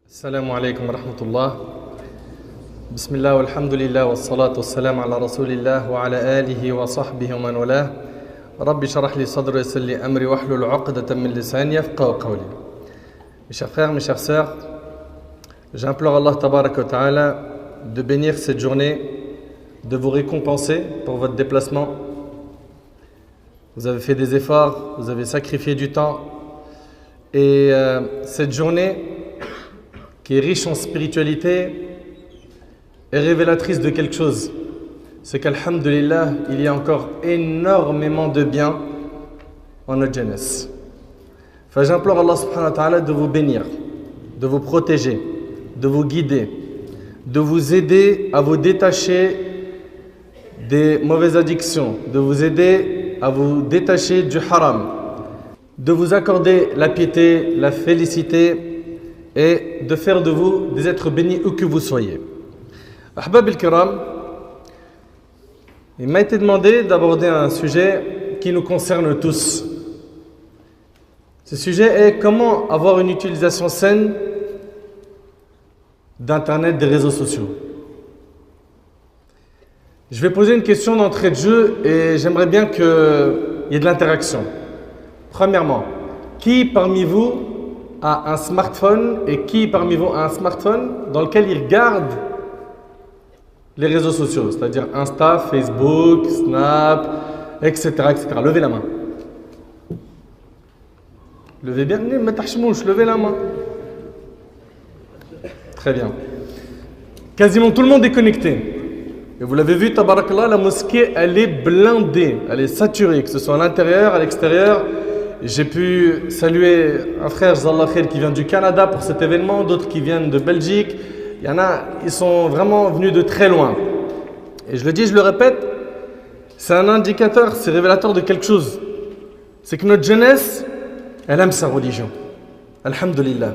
السلام عليكم ورحمة الله. بسم الله والحمد لله والصلاة والسلام على رسول الله وعلى آله وصحبه ومن والاه. ربي اشرح لي صدري ويسر لي أمري واحلل عقدة من لساني يفقهوا قولي. Mes chers frères, mes chères sœurs, j'implore Allah Tabaraka wa Ta'ala de bénir cette journée, de vous récompenser pour votre déplacement. Vous avez fait des efforts, vous avez sacrifié du temps. Et cette journée qui est riche en spiritualité est révélatrice de quelque chose. C'est qu'alhamdulillah, il y a encore énormément de bien en notre jeunesse. Enfin, j'implore Allah subhanahu wa ta'ala de vous bénir, de vous protéger, de vous guider, de vous aider à vous détacher des mauvaises addictions, de vous aider à vous détacher du haram, de vous accorder la piété, la félicité et de faire de vous des êtres bénis où que vous soyez. Ahbab al-Kiram, il m'a été demandé d'aborder un sujet qui nous concerne tous. Ce sujet est comment avoir une utilisation saine d'Internet, des réseaux sociaux. Je vais poser une question d'entrée de jeu et j'aimerais bien qu'il y ait de l'interaction. Premièrement, qui parmi vous a un smartphone et qui parmi vous a un smartphone dans lequel il regarde les réseaux sociaux, c'est-à-dire Insta, Facebook, Snap, etc., etc. Levez la main. Levez bien, levez la main. Très bien. Quasiment tout le monde est connecté. Et vous l'avez vu, tabarakallah, la mosquée, elle est blindée, elle est saturée, que ce soit à l'intérieur, à l'extérieur. J'ai pu saluer un frère, Zallah Khair, qui vient du Canada pour cet événement, d'autres qui viennent de Belgique. Il y en a, ils sont vraiment venus de très loin. Et je le dis, je le répète, c'est un indicateur, c'est révélateur de quelque chose. C'est que notre jeunesse, elle aime sa religion. Alhamdulillah.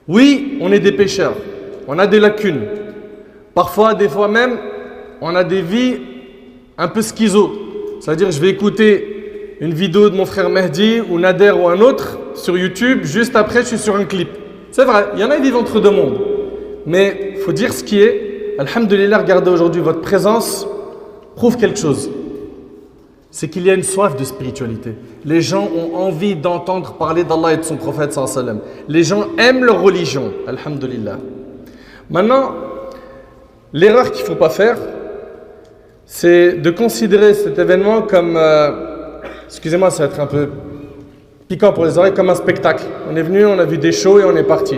Oui, on est des pécheurs, on a des lacunes. Parfois, des fois même, on a des vies un peu schizo. C'est-à-dire, je vais écouter une vidéo de mon frère Mehdi ou Nader ou un autre sur YouTube, juste après, je suis sur un clip. C'est vrai, il y en a qui vivent entre deux mondes. Mais il faut dire ce qui est. Alhamdulillah, regardez aujourd'hui, votre présence prouve quelque chose. C'est qu'il y a une soif de spiritualité. Les gens ont envie d'entendre parler d'Allah et de son prophète sallallahu alayhi wa sallam. Les gens aiment leur religion. Alhamdulillah. Maintenant, l'erreur qu'il ne faut pas faire, c'est de considérer cet événement comme, excusez-moi, ça va être un peu piquant pour les oreilles, comme un spectacle. On est venu, on a vu des shows et on est parti.